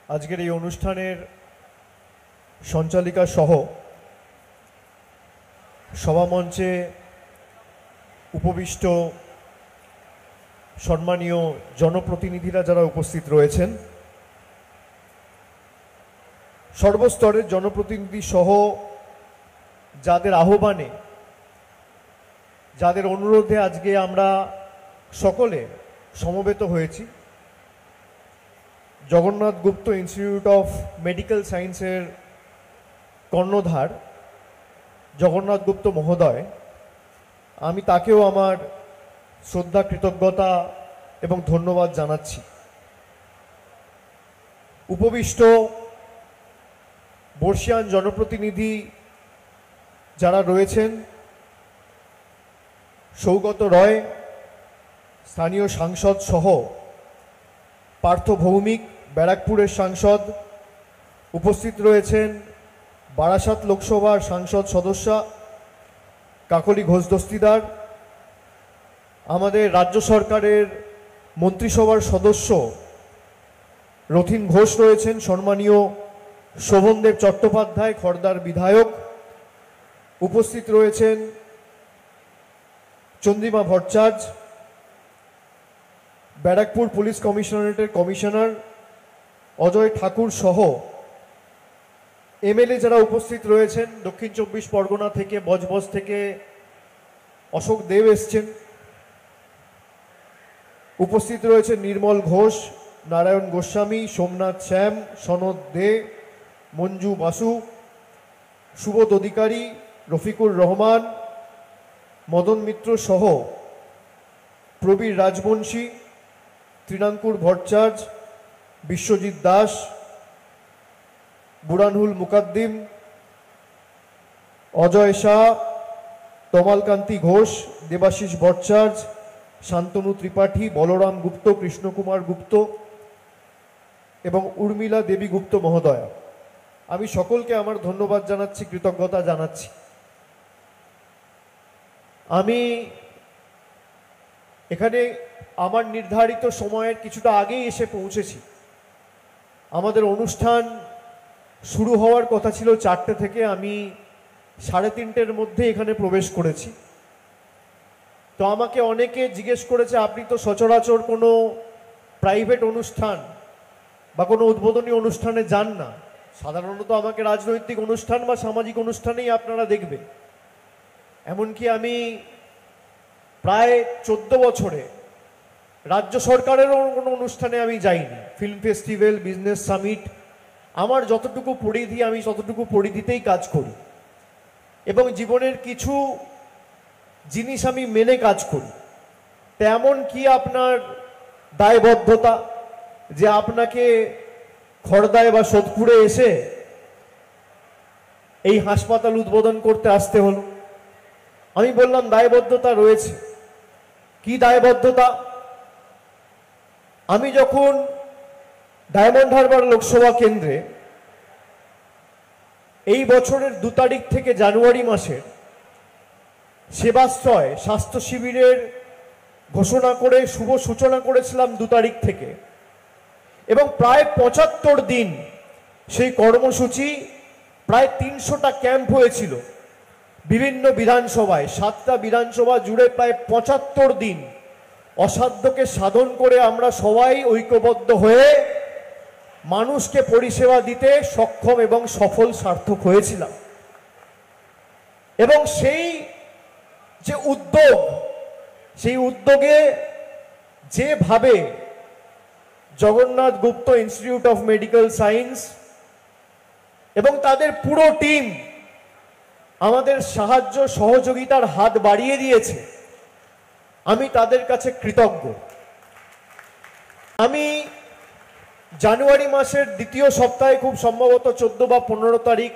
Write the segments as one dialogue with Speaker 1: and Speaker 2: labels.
Speaker 1: আজকের এই অনুষ্ঠানের সঞ্চালিকা সহ সভামঞ্চে উপবিষ্ট সম্মানীয় জনপ্রতিনিধিরা যারা উপস্থিত রয়েছেন, সর্বস্তরের জনপ্রতিনিধি সহ যাদের আহ্বানে, যাদের অনুরোধে আজকে আমরা সকলে সমবেত হয়েছি, জগন্নাথ গুপ্ত ইনস্টিটিউট অফ মেডিকেল সায়েন্সের কর্ণধার জগন্নাথ গুপ্ত মহোদয়, আমি তাকেও আমার শ্রদ্ধা, কৃতজ্ঞতা এবং ধন্যবাদ জানাচ্ছি। উপবিষ্ট বর্ষিয়ান জনপ্রতিনিধি যারা রয়েছেন, সৌগত রয় স্থানীয় সাংসদ সহ পার্থ ভৌমিক ব্যারাকপুরের সাংসদ, উপস্থিত রয়েছেন বারাসাত লোকসভার সাংসদ সদস্যা কাকলি ঘোষ দস্তিদার, আমাদের রাজ্য সরকারের মন্ত্রিসভার সদস্য রথীন ঘোষ রয়েছেন, সম্মানীয় শোভনদেব চট্টোপাধ্যায় খড়দার বিধায়ক, উপস্থিত রয়েছেন চন্দ্রিমা ভট্টাচার্য ব্যারাকপুর পুলিশ কমিশনারেটের কমিশনার, অজয় ঠাকুর সহ এমএলএ যারা উপস্থিত রয়েছেন। দক্ষিণ 24 পরগনা থেকে, বজবজ থেকে অশোক দেব এসছেন, উপস্থিত রয়েছেন নির্মল ঘোষ, নারায়ণ গোস্বামী, সোমনাথ শ্যাম, সনদ দে, মঞ্জু বাসু, সুবোধ অধিকারী, রফিকুর রহমান, মদন মিত্র সহ প্রবীর রাজবংশী, তৃণাঙ্কুর ভট্টাচার্য, বিশ্বজিৎ দাস, বুরানহুল মুকাদ্দিম, অজয় শাহ, তমালকান্তি ঘোষ, দেবাশিস ভট্টাচার্য, শান্তনু ত্রিপাঠী, বলরাম গুপ্ত, কৃষ্ণকুমার গুপ্ত এবং উর্মিলা দেবী গুপ্ত মহোদয়া। আমি সকলকে আমার ধন্যবাদ জানাচ্ছি, কৃতজ্ঞতা জানাচ্ছি। আমি এখানে আমার নির্ধারিত সময়ের কিছুটা আগেই এসে পৌঁছেছি। আমাদের অনুষ্ঠান শুরু হওয়ার কথা ছিল 4টে থেকে, আমি 3:30-এর মধ্যে এখানে প্রবেশ করেছি। তো আমাকে অনেকে জিজ্ঞেস করেছে, আপনি তো সচরাচর কোনো প্রাইভেট অনুষ্ঠান বা কোনো উদ্বোধনী অনুষ্ঠানে যান না, সাধারণত আমাকে রাজনৈতিক অনুষ্ঠান বা সামাজিক অনুষ্ঠানেই আপনারা দেখবেন। এমনকি আমি প্রায় 14 বছরে রাজ্য সরকারেরও কোনো অনুষ্ঠানে আমি যাইনি। ফিল্ম ফেস্টিভ্যাল, বিজনেস সামিট, আমার যতটুকু পরিধি আমি ততটুকু পরিধিতেই কাজ করি এবং জীবনের কিছু জিনিস আমি মেনে কাজ করি। তেমন কি আপনার দায়বদ্ধতা যে আপনাকে খড়দায় বা সোদপুরে এসে এই হাসপাতাল উদ্বোধন করতে আসতে হলো? আমি বললাম দায়বদ্ধতা রয়েছে। কি দায়বদ্ধতা? আমি যখন ডায়মন্ড হারবার লোকসভা কেন্দ্রে এই বছরের 2 তারিখ থেকে জানুয়ারি মাসের সেবাশ্রয় স্বাস্থ্য শিবিরের ঘোষণা করে শুভ সূচনা করেছিলাম 2 তারিখ থেকে, এবং প্রায় 75 দিন সেই কর্মসূচি, প্রায় 300টা ক্যাম্প হয়েছিল বিভিন্ন বিধানসভায়, 7টা বিধানসভা জুড়ে প্রায় 75 দিন অসাধ্যকে সাধন করে আমরা সবাই ঐক্যবদ্ধ হয়ে মানুষকে পরিষেবা দিতে সক্ষম এবং সফল সার্থক হয়েছিলাম। এবং সেই যে উদ্যোগ, সেই উদ্যোগে যেভাবে জগন্নাথ গুপ্ত ইনস্টিটিউট অফ মেডিকেল সায়েন্স এবং তাদের পুরো টিম আমাদের সাহায্য সহযোগিতার হাত বাড়িয়ে দিয়েছে, আমি তাদের কাছে কৃতজ্ঞ। আমি জানুয়ারি মাসের 2য় সপ্তাহে, খুব সম্ভবত 14 বা 15 তারিখ,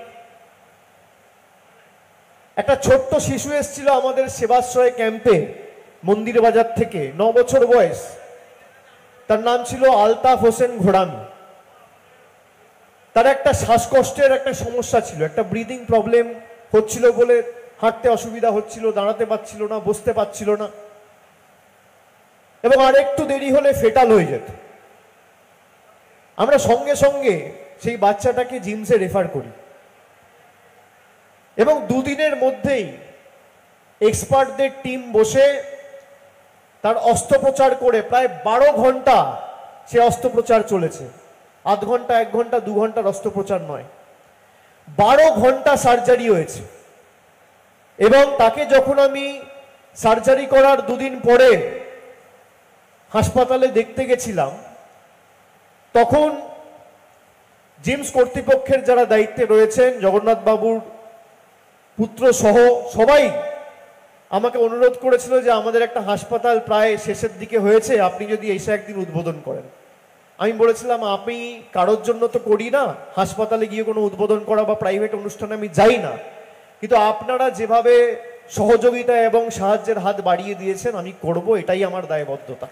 Speaker 1: একটা ছোট্ট শিশু এসেছিল আমাদের সেবাশ্রয় ক্যাম্পে মন্দির বাজার থেকে, 9 বছর বয়স। তার নাম ছিল আলতাফ হোসেন ঘোড়ামি। তার একটা শ্বাসকষ্টের একটা সমস্যা ছিল, একটা ব্রিদিং প্রবলেম হচ্ছিল বলে হাঁটতে অসুবিধা হচ্ছিল, দাঁড়াতে পারছিল না, বসতে পারছিল না, এবং আর একটু দেরি হলে ফেটাল হয়ে যেত। আমরা সঙ্গে সঙ্গে সেই বাচ্চাটাকে জিমসে রেফার করি এবং দুদিনের মধ্যেই এক্সপার্টদের টিম বসে তার অস্ত্রোপচার করে প্রায় 12 ঘন্টা সে অস্ত্রোপচার চলেছে। আধ ঘন্টা, 1 ঘন্টা, 2 ঘন্টার অস্ত্রোপচার নয়, 12 ঘন্টা সার্জারি হয়েছে। এবং তাকে যখন আমি সার্জারি করার দুদিন পরে হাসপাতালে দেখতে গেছিলাম, তখন জিমস কর্তৃপক্ষের যারা দায়িত্বে রয়েছেন, জগন্নাথ বাবুর পুত্র সহ সবাই আমাকে অনুরোধ করেছিল যে আমাদের একটা হাসপাতাল প্রায় শেষের দিকে হয়েছে, আপনি যদি এসে একদিন উদ্বোধন করেন। আমি বলেছিলাম, আমি কারোর জন্য তো করি না, হাসপাতালে গিয়ে কোনো উদ্বোধন করা বা প্রাইভেট অনুষ্ঠানে আমি যাই না, কিন্তু আপনারা যেভাবে সহযোগিতা এবং সাহায্যের হাত বাড়িয়ে দিয়েছেন আমি করব, এটাই আমার দায়বদ্ধতা।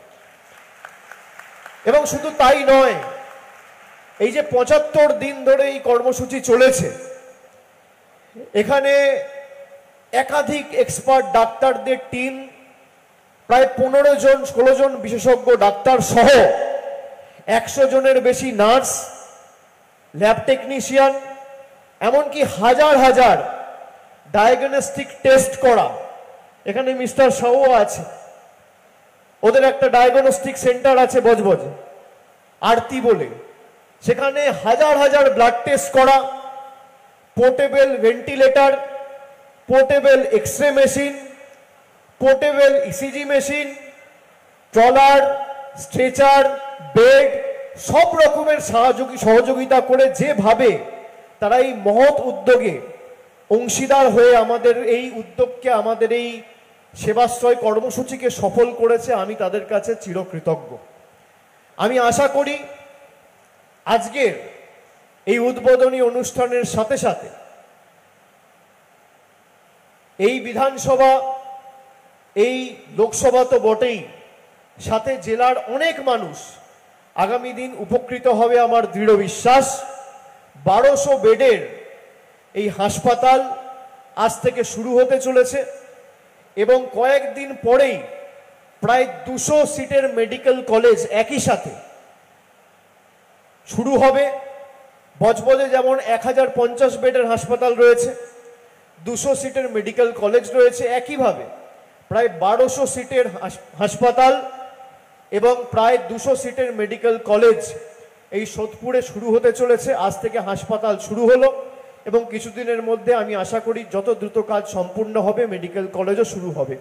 Speaker 1: এবং শুধু তাই নয়, এই যে 75 দিন ধরে এই কর্মসূচি চলেছে, এখানে একাধিক এক্সপার্ট ডাক্তারদের টিম, প্রায় 15 জন 16 জন বিশেষজ্ঞ ডাক্তার সহ 100 জনের বেশি নার্স, ল্যাব টেকনিশিয়ান, এমনকি হাজার হাজার ডায়াগনস্টিক টেস্ট করা। এখানে মিস্টার সাউ আছে, ওদের একটা ডায়াগনস্টিক সেন্টার আছে বজবজে, আরতি বলে, সেখানে হাজার হাজার ব্লাড টেস্ট করা, portable ventilator, portable X-ray machine, portable ECG machine, trolley, stretcher, bed, সব রকমের সহযোগিতা করে যেভাবে তারা এই মহৎ উদ্যোগে অংশীদার হয়ে আমাদের এই উদ্যোগকে, আমাদের এই সেবাশ্রয় কর্মসূচিকে সফল করেছে, আমি তাদের কাছে চিরকৃতজ্ঞ। আমি আশা করি আজকের এই উদ্বোধনী অনুষ্ঠানের সাথে সাথে এই বিধানসভা, এই লোকসভা তো বটেই, সাথে জেলার অনেক মানুষ আগামী দিন উপকৃত হবে আমার দৃঢ় বিশ্বাস। 1200 বেডের এই হাসপাতাল আজ থেকে শুরু হতে চলেছে এবং কয়েকদিন পরেই প্রায় 200 সিটের মেডিকেল কলেজ একই সাথে শুরু হবে। বজবজে যেমন 1050 বেডের হাসপাতাল রয়েছে, 200 সিটের মেডিকেল কলেজ রয়েছে, একইভাবে প্রায় 1200 সিটের হাসপাতাল এবং প্রায় 200 সিটের মেডিকেল কলেজ এই সোদপুরে শুরু হতে চলেছে। আজ থেকে হাসপাতাল শুরু হলো এবং কিছুদিনের মধ্যে আমি আশা করি যত দ্রুত কাজ সম্পূর্ণ হবে মেডিকেল কলেজও শুরু হবে।